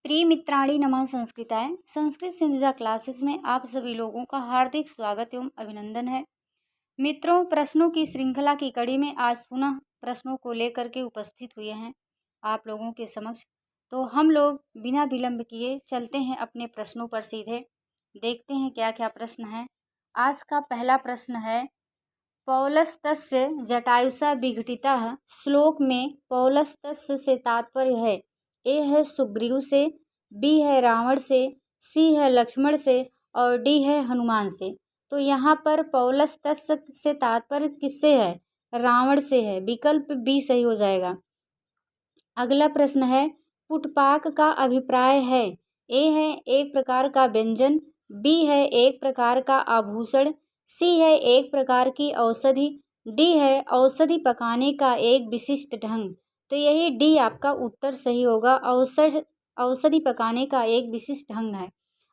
प्रिय मित्राणि नमः संस्कृताय। संस्कृत सिंधुजा क्लासेस में आप सभी लोगों का हार्दिक स्वागत एवं अभिनंदन है। मित्रों, प्रश्नों की श्रृंखला की कड़ी में आज पुनः प्रश्नों को लेकर के उपस्थित हुए हैं आप लोगों के समक्ष। तो हम लोग बिना विलंब किए चलते हैं अपने प्रश्नों पर सीधे, देखते हैं क्या क्या प्रश्न है। आज का पहला प्रश्न है, पौलस्तस्य जटायुषा विघटितः। श्लोक में पौलस्तस्य से तात्पर्य है, ए है सुग्रीव से, बी है रावण से, सी है लक्ष्मण से और डी है हनुमान से। तो यहाँ पर पौलस्तस्य से तात्पर्य किससे है? रावण से है। विकल्प बी सही हो जाएगा। अगला प्रश्न है, पुटपाक का अभिप्राय है, ए है एक प्रकार का व्यंजन, बी है एक प्रकार का आभूषण, सी है एक प्रकार की औषधि, डी है औषधि पकाने का एक विशिष्ट ढंग। तो यही डी आपका उत्तर सही होगा। औषधि पकाने का एक विशिष्ट ढंग है।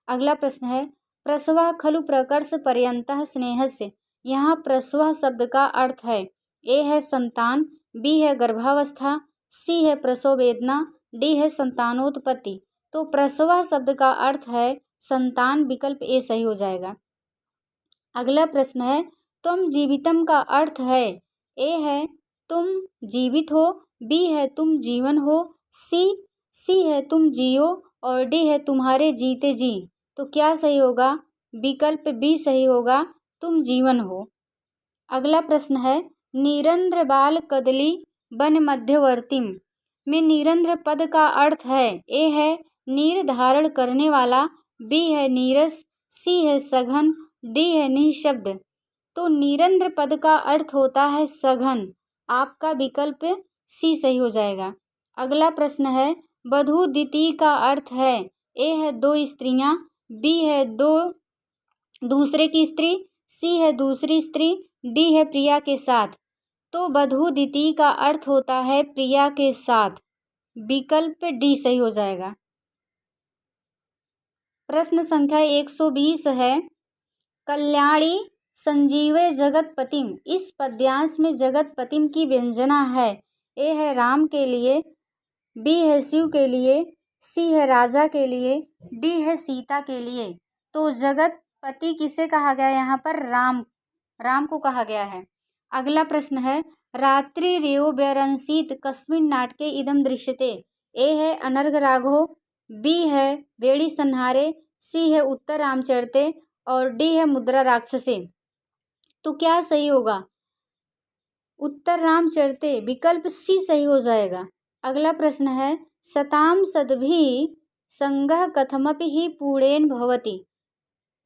अगला प्रश्न है, प्रसवा खलु प्रकर्ष पर्यंतः स्नेहस्य। यहाँ प्रसवा शब्द का अर्थ है, ए है संतान, बी है गर्भावस्था, सी है प्रसव वेदना, डी है संतानोत्पत्ति। तो प्रसवा शब्द का अर्थ है संतान। विकल्प ए सही हो जाएगा। अगला प्रश्न है, तुम जीवितम का अर्थ है, ए है तुम जीवित हो, बी है तुम जीवन हो, सी है तुम जियो और डी है तुम्हारे जीते जी। तो क्या सही होगा? विकल्प बी सही होगा, तुम जीवन हो। अगला प्रश्न है, निरंध्र बाल कदली वन मध्यवर्तीम में निरंध्र पद का अर्थ है, ए है नीर धारण करने वाला, बी है नीरस, सी है सघन, डी है निःशब्द। तो निरंध्र पद का अर्थ होता है सघन। आपका विकल्प सी सही हो जाएगा। अगला प्रश्न है, वधू द्वितीय का अर्थ है, ए है दो स्त्रियां, बी है दो दूसरे की स्त्री, सी है दूसरी स्त्री, डी है प्रिया के साथ। तो वधू द्वितीय का अर्थ होता है प्रिया के साथ। विकल्प डी सही हो जाएगा। प्रश्न संख्या 120 है, कल्याणी संजीवे जगतपतिम। इस पद्यांश में जगतपतिम की व्यंजना है, ए है राम के लिए, बी है शिव के लिए, सी है राजा के लिए, डी है सीता के लिए। तो जगतपति किसे कहा गया? यहाँ पर राम को कहा गया है। अगला प्रश्न है, रात्रि रेव व्यरंसीत कस्मिन् नाटके इदम दृश्यते। ए है अनर्घ राघव, बी है बेड़ी संहारे, सी है उत्तर रामचरिते और डी है मुद्रा राक्षसे। तो क्या सही होगा? उत्तर रामचरिते। विकल्प सी सही हो जाएगा। अगला प्रश्न है, सताम सद्भिः संगः कथमपि हि पूर्णेन भवति।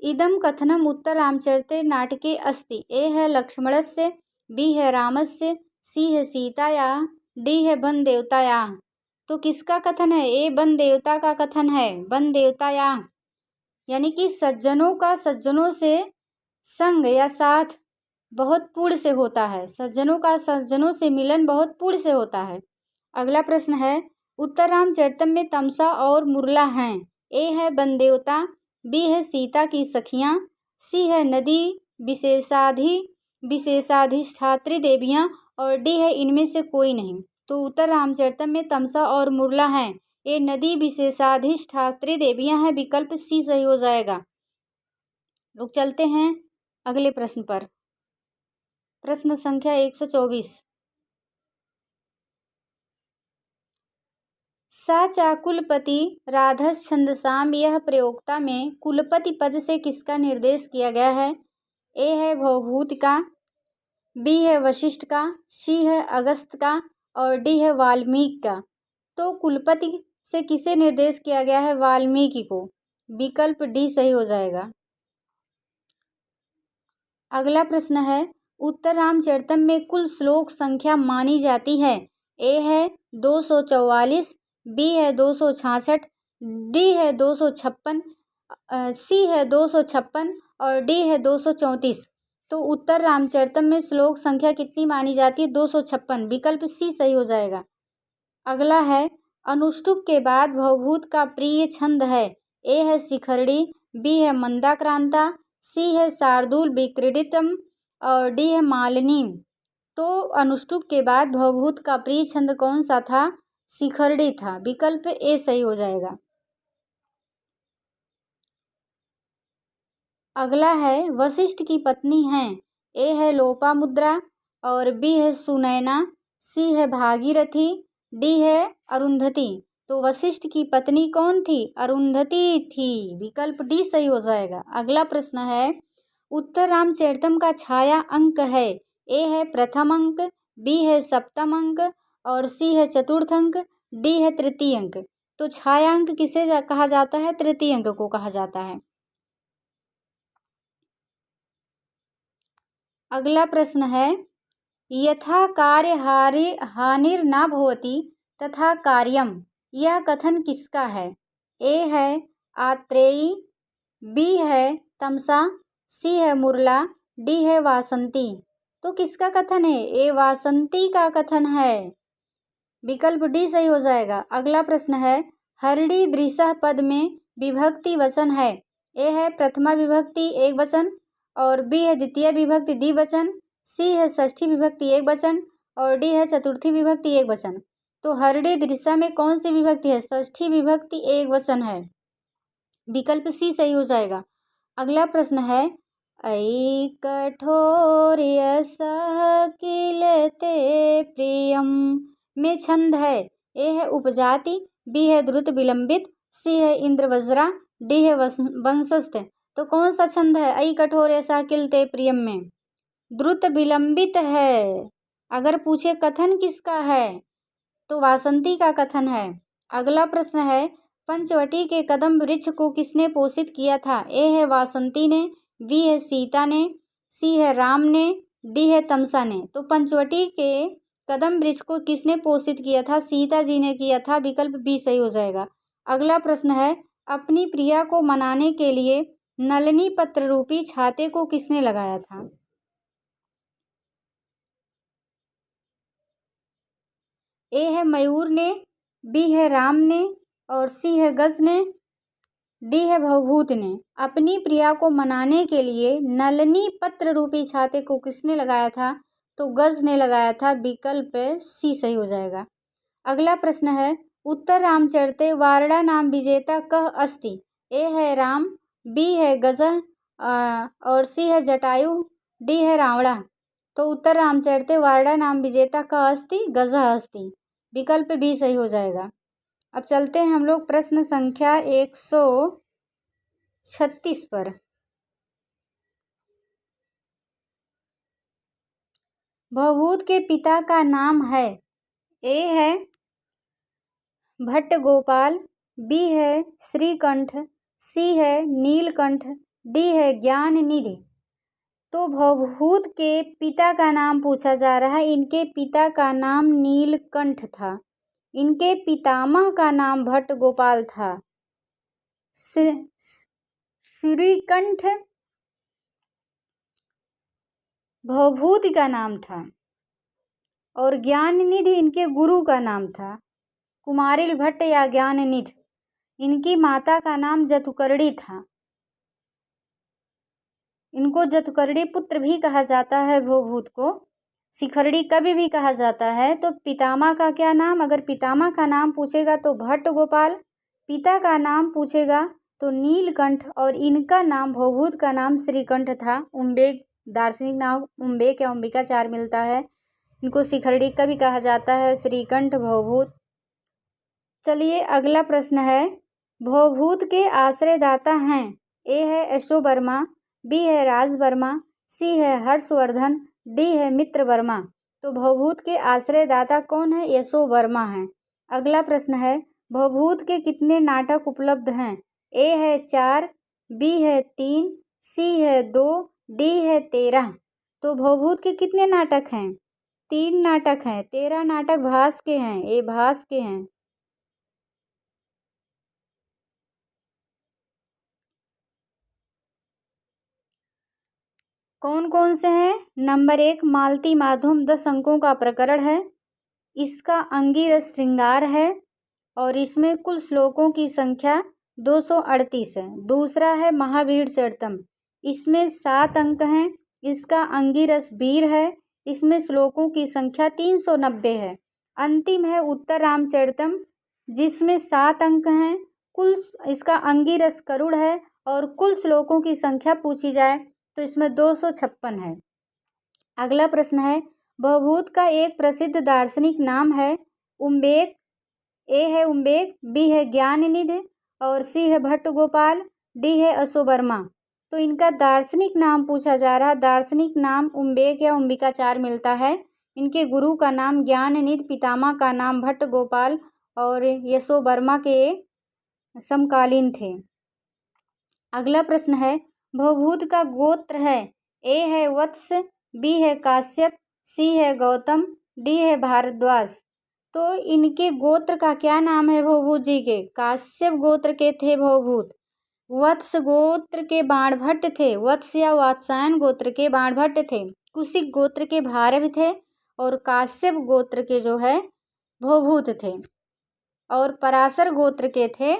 इदम कथनम उत्तर रामचरिते नाटके अस्ति। ए है लक्ष्मणस्य, बी है रामस्य, सी है सीतायाः, डी है वन देवतायाः। तो किसका कथन है? ए वन देवता का कथन है, वन देवतायाः। यानी कि सज्जनों का सज्जनों से संग या साथ बहुत पूर्ण से होता है। सज्जनों का सज्जनों से मिलन बहुत पूर्ण से होता है। अगला प्रश्न है, उत्तर रामचरितम में तमसा और मुरला हैं। ए है वन देवता, बी है सीता की सखियां, सी है नदी विशेषाधिष्ठात्री देवियां और डी है इनमें से कोई नहीं। तो उत्तर रामचरितम में तमसा और मुरला हैं, ये नदी विशेषाधिष्ठात्री देवियां हैं। विकल्प सी सही हो जाएगा। रुक चलते हैं अगले प्रश्न पर। प्रश्न संख्या 124, सा चा कुलपति राधश्छंदसाम। यह प्रयोक्ता में कुलपति पद से किसका निर्देश किया गया है? ए है भवभूति का, बी है वशिष्ठ का, सी है अगस्त का और डी है वाल्मीकि का। तो कुलपति से किसे निर्देश किया गया है? वाल्मीकि को। विकल्प डी सही हो जाएगा। अगला प्रश्न है, उत्तर रामचरितम में कुल श्लोक संख्या मानी जाती है। ए है 244, बी है 266, डी है 256, सी है 256 और डी है 234। तो उत्तर रामचरितम में श्लोक संख्या कितनी मानी जाती है? 256। विकल्प सी सही हो जाएगा। अगला है, अनुष्टुप के बाद भवभूत का प्रिय छंद है। ए है शिखरणी, बी है मंदाक्रांता, सी है शार्दूल विक्रीडितम और डी है मालिनी। तो अनुष्टुप के बाद भवभूत का प्रिय छंद कौन सा था? शिखरणी था। विकल्प ए सही हो जाएगा। अगला है वशिष्ठ की पत्नी हैं। ए है लोपामुद्रा और बी है सुनैना, सी है भागीरथी, डी है अरुंधति। तो वशिष्ठ की पत्नी कौन थी? अरुंधति थी। विकल्प डी सही हो जाएगा। अगला प्रश्न है उत्तर रामचरितम का छाया अंक है। ए है प्रथम अंक, बी है सप्तम अंक और सी है चतुर्थ अंक, डी है तृतीय अंक। तो छाया अंक किसे कहा जाता है? तृतीय अंक को कहा जाता है। अगला प्रश्न है यथा कार्य हानिर ना भवति तथा कार्यम, यह कथन किसका है? ए है आत्रेयी, बी है तमसा, सी है मुरला, डी है वासंती। तो किसका कथन है? ए वासंती का कथन है। विकल्प डी सही हो जाएगा। अगला प्रश्न है हरड़ी दृशः पद में विभक्ति वचन है। ए है प्रथमा विभक्ति एक वचन और बी है द्वितीय विभक्ति द्विवचन, सी है षष्ठी विभक्ति एक वचन और डी है चतुर्थी विभक्ति एक वचन। तो हरड़ी दृशा में कौन सी विभक्ति है? षष्ठी विभक्ति एक वचन है। विकल्प सी सही हो जाएगा। अगला प्रश्न है ऐ कठोर सह किलते प्रियम में छंद है। ए है उपजाति, बी है द्रुत विलंबित, सी है इंद्र वज्रा, डी है वंशस्थ। तो कौन सा छंद है ऐ कठोर ऐसा किलते प्रियम में? द्रुत विलंबित है। अगर पूछे कथन किसका है तो वासंती का कथन है। अगला प्रश्न है पंचवटी के कदम वृक्ष को किसने पोषित किया था? ए है वासंती ने, बी है सीता ने, सी है राम ने, डी है तमसा ने। तो पंचवटी के कदम वृक्ष को किसने पोषित किया था? सीता जी ने किया था। विकल्प बी सही हो जाएगा। अगला प्रश्न है अपनी प्रिया को मनाने के लिए नलिनी पत्र रूपी छाते को किसने लगाया था? ए है मयूर ने, बी है राम ने और सी है गज ने, डी है भवभूत ने। अपनी प्रिया को मनाने के लिए नलिनी पत्र रूपी छाते को किसने लगाया था? तो गज ने लगाया था। विकल्प सी सही हो जाएगा। अगला प्रश्न है उत्तर रामचरिते वारड़ा नाम विजेता कह अस्ति। ए है राम, बी है गजह और सी है जटायु, डी है रावणा। तो उत्तर रामचरिते वारड़ा नाम विजेता कह अस्ति? गजह अस्ति। विकल्प बी सही हो जाएगा। अब चलते हैं हम लोग प्रश्न संख्या 136 पर। भवभूत के पिता का नाम है। ए है भट्ट गोपाल, बी है श्रीकंठ, सी है नीलकंठ, डी है ज्ञान निधि। तो भवभूत के पिता का नाम पूछा जा रहा है। इनके पिता का नाम नीलकंठ था। इनके पितामह का नाम भट्ट गोपाल था। श्रीकंठ भवभूत का नाम था और ज्ञाननिधि इनके गुरु का नाम था, कुमारिल भट्ट या ज्ञाननिधि। इनकी माता का नाम जतुकर्णी था। इनको जतुकर्णी पुत्र भी कहा जाता है। भवभूत को शिखरड़ी कवि भी कहा जाता है। तो पितामह का क्या नाम? अगर पितामह का नाम पूछेगा तो भट्ट गोपाल, पिता का नाम पूछेगा तो नीलकंठ और इनका नाम भवभूत का नाम श्रीकंठ था। उम्बेक दार्शनिक नाम उम्बेक या अंबिकाचार मिलता है। इनको शिखरड़ी कवि कहा जाता है, श्रीकंठ भवभूत। चलिए अगला प्रश्न है भवभूत के आश्रयदाता हैं। ए है यशो वर्मा, बी है राज वर्मा, सी है हर्षवर्धन, डी है मित्र वर्मा। तो भवभूत के आश्रयदाता कौन है? यशो वर्मा है। अगला प्रश्न है भवभूत के कितने नाटक उपलब्ध हैं? ए है 4, बी है 3, सी है 2, डी है 13। तो भवभूत के कितने नाटक हैं? 3 नाटक हैं। 13 नाटक भास के हैं। ये भास के हैं। कौन कौन से हैं? नंबर 1 मालती माधुम 10 अंकों का प्रकरण है। इसका अंगिरस श्रृंगार है और इसमें कुल श्लोकों की संख्या 238 है। दूसरा है महावीर चरितम, इसमें 7 अंक हैं। इसका अंगिरस वीर है। इसमें श्लोकों की संख्या 390 है। अंतिम है उत्तर रामचरितम, जिसमें 7 अंक हैं। कुल इसका अंगिरस करुड़ है और कुल श्लोकों की संख्या पूछी जाए तो इसमें 256 है। अगला प्रश्न है, भवभूत का एक प्रसिद्ध दार्शनिक नाम है। उम्बेक, ए है उम्बेक, बी है ज्ञाननिधि और सी है भट्ट गोपाल, डी है अशोवर्मा। तो इनका दार्शनिक नाम पूछा जा रहा है। दार्शनिक नाम उम्बेक या अंबिकाचार्य मिलता है। इनके गुरु का नाम ज्ञाननिधि, पितामह का नाम भट्ट गोपाल और यशोवर्मा के समकालीन थे। अगला प्रश्न है, भवभूत का गोत्र है। ए है वत्स, बी है काश्यप, सी है गौतम, डी है भारद्वाज। तो इनके गोत्र का क्या नाम है भवभूत जी के? काश्यप गोत्र के थे भवभूत। वत्स गोत्र के बाणभट्ट थे। वत्स या वात्सायन गोत्र के बाणभट्ट थे। कुशिक गोत्र के भारव थे और काश्यप गोत्र के जो है भवभूत थे। और पराशर गोत्र के थे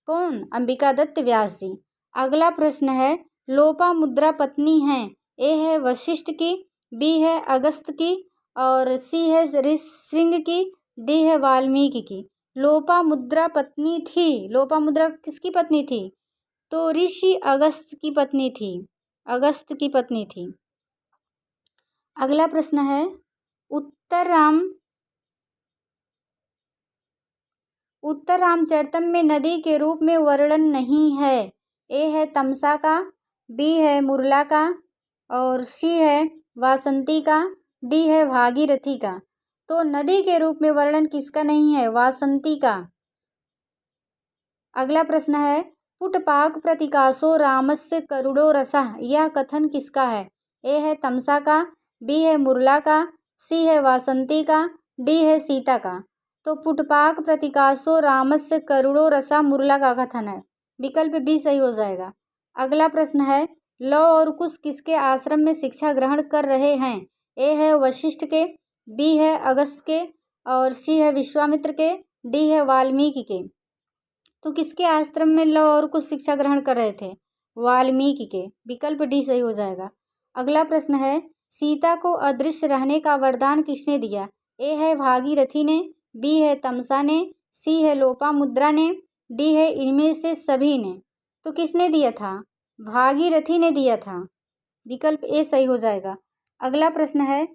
कौन? अंबिकादत्त व्यास जी। अगला प्रश्न है, लोपामुद्रा पत्नी है। ए है वशिष्ठ की, बी है अगस्त की और सी है ऋश्रृंग की, डी है वाल्मीकि की। लोपामुद्रा पत्नी थी। लोपामुद्रा किसकी पत्नी थी? तो ऋषि अगस्त की पत्नी थी। अगस्त की पत्नी थी। अगला प्रश्न है, उत्तर रामचरितम में नदी के रूप में वर्णन नहीं है। ए है तमसा का, बी है मुरला का और सी है वासंती का, डी है भागीरथी का। तो नदी के रूप में वर्णन किसका नहीं है? वासंती का। अगला प्रश्न है, पुटपाक प्रतिकाशो रामस्य करुणो रसः, यह कथन किसका है? ए है तमसा का, बी है मुरला का, सी है वासंती का, डी है सीता का। तो पुटपाक प्रतिकाशो रामस्य करुणो रसा मुरला का कथन है। विकल्प बी सही हो जाएगा। अगला प्रश्न है, लव और कुश किसके आश्रम में शिक्षा ग्रहण कर रहे हैं? ए है वशिष्ठ के, बी है अगस्त के और सी है विश्वामित्र के, डी है वाल्मीकि के। तो किसके आश्रम में लव और कुश शिक्षा ग्रहण कर रहे थे? वाल्मीकि के। विकल्प डी सही हो जाएगा। अगला प्रश्न है, सीता को अदृश्य रहने का वरदान किसने दिया? ए है भागीरथी ने, बी है तमसा ने, सी है लोपामुद्रा ने, डी है इनमें से सभी ने। तो किसने दिया था? भागीरथी ने दिया था। विकल्प ए सही हो जाएगा। अगला प्रश्न है,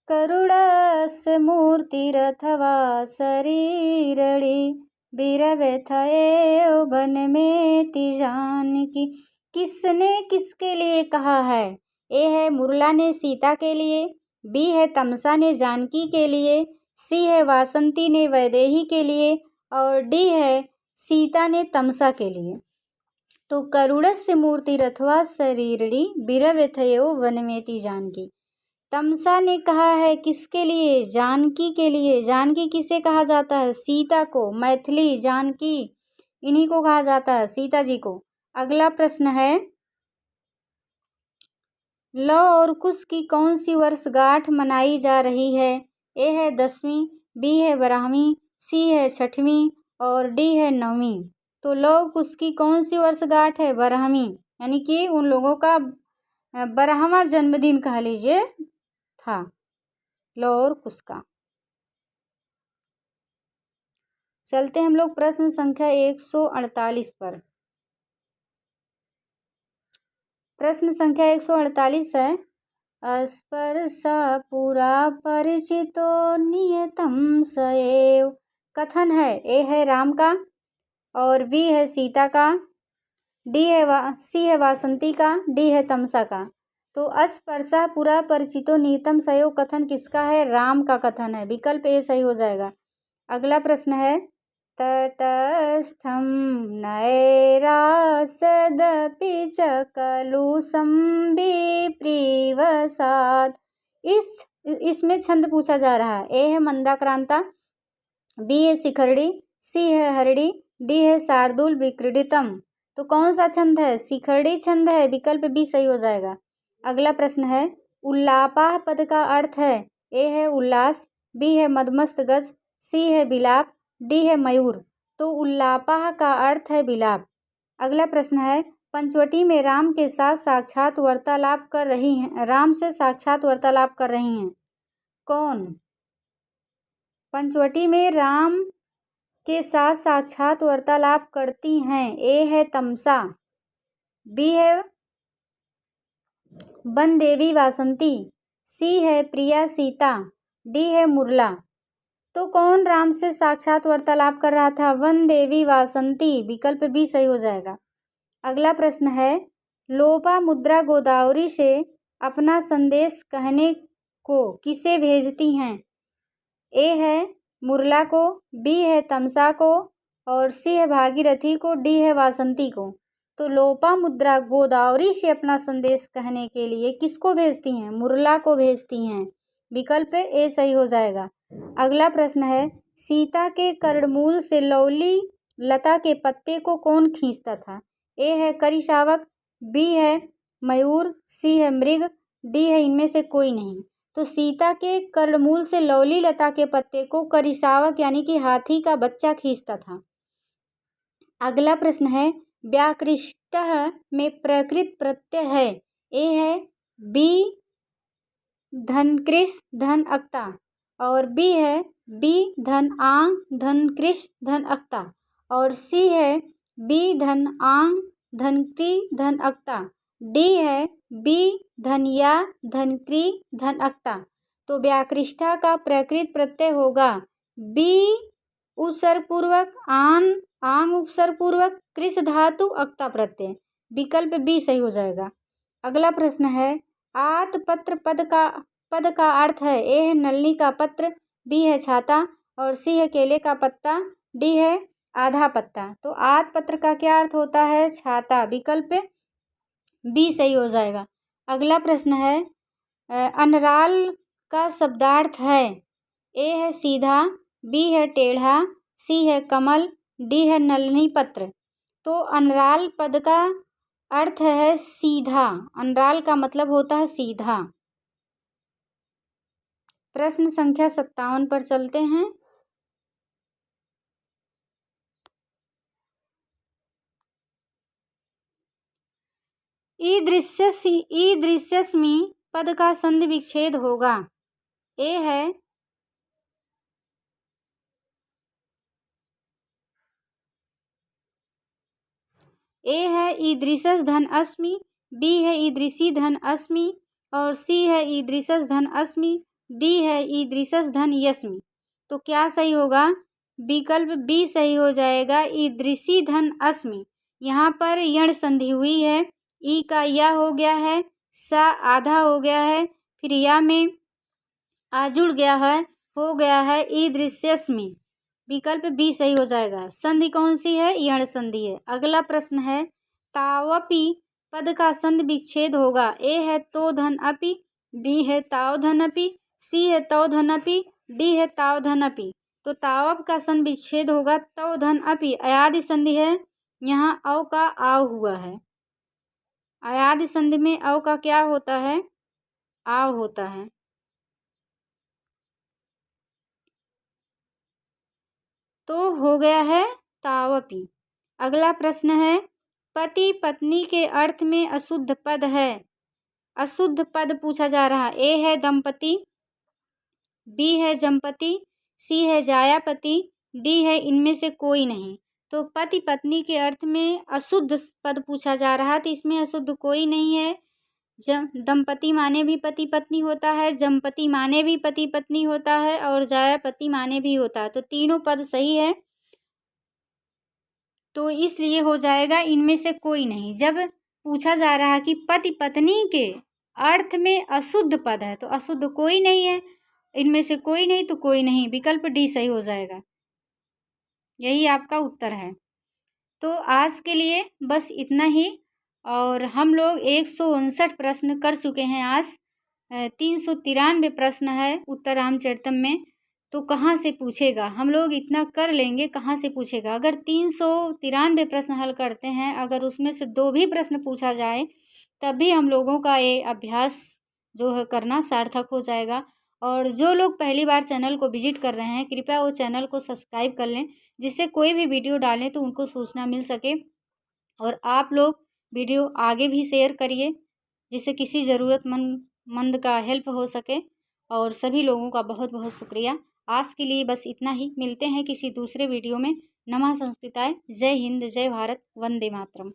करुणस्य मूर्तिरथवा शरीरड़ी बीरव्यथये वन में जानकी। किसने किसके लिए कहा है? ए है मुरला ने सीता के लिए, बी है तमसा ने जानकी के लिए, सी है वासंती ने वैदेही के लिए और डी है सीता ने तमसा के लिए। तो करुणस्य मूर्तिरथवा शरीरड़ी बीरव्यथयो वनमेति जानकी। तमसा ने कहा है किसके लिए? जानकी के लिए। जानकी किसे कहा जाता है? सीता को। मैथिली जानकी इन्हीं को कहा जाता है, सीता जी को। अगला प्रश्न है, लव और कुश की कौन सी वर्षगांठ मनाई जा रही है? ए है 10वीं, बी है 12वीं, सी है 6वीं और डी है 9वीं। तो लव कुश की कौन सी वर्षगांठ है? 12वीं, यानी कि उन लोगों का 12वां जन्मदिन कह लीजिए था लव और कुश का। चलते हम लोग प्रश्न संख्या 148 पर। प्रश्न संख्या 148 है, स्पर्शा पुरा परिचितो नियतम सएव। कथन है। ए है राम का और बी है सीता का, सी है वासंती का, डी है तमसा का। तो स्पर्शा पुरा परिचितो नियतम सएव कथन किसका है? राम का कथन है। विकल्प ए सही हो जाएगा। अगला प्रश्न है, तटस्थं नैरासदपि च कलुषं विप्रीवसात्। इसमें छंद पूछा जा रहा है। ए है मंदाक्रांता, बी है शिखरड़ी, सी है हरड़ी, डी है शार्दूल विक्रीडितम। तो कौन सा छंद है? शिखरड़ी छंद है। विकल्प बी सही हो जाएगा। अगला प्रश्न है, उल्लापाह पद का अर्थ है। ए है उल्लास, बी है मदमस्त गज, सी है बिलाप, डी है मयूर। तो उल्लापाह का अर्थ है बिलाप। अगला प्रश्न है, पंचवटी में राम के साथ साक्षात वार्तालाप कर रही हैं। राम से साक्षात वार्तालाप कर रही हैं कौन? पंचवटी में राम के साथ साक्षात वार्तालाप करती हैं। ए है तमसा, बी है वन देवी वासंती, सी है प्रिया सीता, डी है मुरला। तो कौन राम से साक्षात वार्तालाप कर रहा था? वन देवी वासंती, विकल्प बी सही हो जाएगा। अगला प्रश्न है, लोपामुद्रा गोदावरी से अपना संदेश कहने को किसे भेजती हैं? ए है मुरला को, बी है तमसा को, और सी है भागीरथी को, डी है वासंती को। तो लोपामुद्रा गोदावरी से अपना संदेश कहने के लिए किसको भेजती हैं? मुरला को भेजती हैं, विकल्प ए सही हो जाएगा। अगला प्रश्न है, सीता के कर्णमूल से लौली लता के पत्ते को कौन खींचता था? ए है करिशावक, बी है मयूर, सी है मृग, डी है इनमें से कोई नहीं। तो सीता के कर्णमूल से लौली लता के पत्ते को करिशावक यानी कि हाथी का बच्चा खींचता था। अगला प्रश्न है, व्याकृष्टः में प्रकृत प्रत्यय है? ए है बी धन कृष धन अक्ता, और बी है बी धन आंग धन कृष धन अक्ता, और सी है बी धन आंग धन क्री धन अक्ता, डी है बी धन या धन क्री धन अक्ता। तो व्याकृष्टा का प्रकृत प्रत्यय होगा बी उपसर्ग पूर्वक, आंग उपसर्ग पूर्वक, कृष धातु, अक्ता प्रत्यय, विकल्प बी सही हो जाएगा। अगला प्रश्न है, आतपत्र पद का अर्थ है? ए है नलनी का पत्र, बी है छाता, और सी है केले का पत्ता, डी है आधा पत्ता। तो आतपत्र का क्या अर्थ होता है? छाता, विकल्प बी सही हो जाएगा। अगला प्रश्न है, अनराल का शब्दार्थ है? ए है सीधा, बी है टेढ़ा, सी है कमल, डी है नलनी पत्र। तो अनराल पद का अर्थ है सीधा, अनराल का मतलब होता है सीधा। प्रश्न संख्या 57 पर चलते हैं। ईदृश्यस्मि पद का संधि विच्छेद होगा? ए है ईदृशस धन अस्मि, बी है ईदृशी धन अस्मि, और सी है ईदृशस धन अस्मि, डी है ईदृशस धन यस्मि। तो क्या सही होगा? विकल्प बी सही हो जाएगा, ईदृशी धन अस्मि। यहाँ पर यण संधि हुई है, ई का या हो गया है, सा आधा हो गया है, फिर या में आ जुड़ गया है, हो गया है ईदृश्यस्मि, विकल्प बी सही हो जाएगा। संधि कौन सी है? यण संधि है। अगला प्रश्न है, तावपि पद का संधि विच्छेद होगा? ए है तो धन अपि, बी है ताव धन अपि, सी है तव धन अपि, डी है ताव धन अपि। तो तावप का संधि विच्छेद होगा तव धन अपि, अयादि संधि है, यहाँ अव का आव हुआ है। अयादि संधि में अव का क्या होता है? आव होता है। तो हो गया है तावपि। अगला प्रश्न है, पति पत्नी के अर्थ में अशुद्ध पद है? अशुद्ध पद पूछा जा रहा है। ए है दंपति, बी है जमपति, सी है जायापति, डी है इनमें से कोई नहीं। तो पति पत्नी के अर्थ में अशुद्ध पद पूछा जा रहा है, तो इसमें अशुद्ध कोई नहीं है। दंपति माने भी पति पत्नी होता है, जमपति माने भी पति पत्नी होता है, और जायापति माने भी होता है। तो तीनों पद सही है, तो इसलिए हो जाएगा इनमें से कोई नहीं। जब पूछा जा रहा है कि पति पत्नी के अर्थ में अशुद्ध पद है, तो अशुद्ध कोई नहीं है, इनमें से कोई नहीं तो कोई नहीं, विकल्प डी सही हो जाएगा। यही आपका उत्तर है। तो आज के लिए बस इतना ही, और हम लोग 159 प्रश्न कर चुके हैं आज। 393 प्रश्न है उत्तर रामचरितम में, तो कहाँ से पूछेगा? हम लोग इतना कर लेंगे, कहाँ से पूछेगा? अगर 393 प्रश्न हल करते हैं, अगर उसमें से 2 भी प्रश्न पूछा जाए, तब भी हम लोगों का ये अभ्यास जो है करना सार्थक हो जाएगा। और जो लोग पहली बार चैनल को विजिट कर रहे हैं, कृपया वो चैनल को सब्सक्राइब कर लें, जिससे कोई भी वीडियो डालें तो उनको सूचना मिल सके। और आप लोग वीडियो आगे भी शेयर करिए, जिससे किसी ज़रूरतमंद का हेल्प हो सके। और सभी लोगों का बहुत बहुत शुक्रिया। आज के लिए बस इतना ही, मिलते हैं किसी दूसरे वीडियो में। नमः संस्कृताय, जय हिंद, जय भारत, वंदे मातरम।